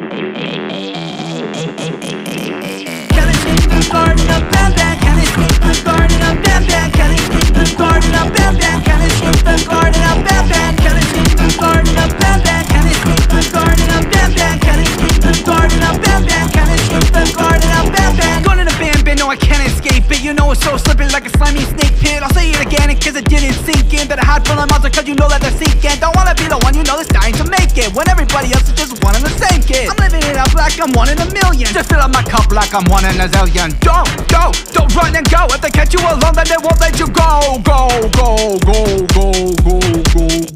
Can't escape the garden of Batman. Can't escape the garden of Batman. Can't escape the garden of Batman. Can't escape the garden of Batman. Can't escape the garden of Batman. Can't escape the garden of Batman. Can't escape the garden of Batman. Can't escape the garden of Batman. Going in a band, no I can't escape it. You know it's so slippery like a slimy snake pit. I'll say it again in case it didn't sink in. That I hide from the monster cause you know that they're sinking. Don't wanna be the one you know that's dying to make it, when everybody else is just one and the same kid. I'm living it up like I'm one in a million. Just fill up my cup like I'm one in a zillion. Don't run and go. If they catch you alone then they won't let you go. Go, go, go, go, go, go.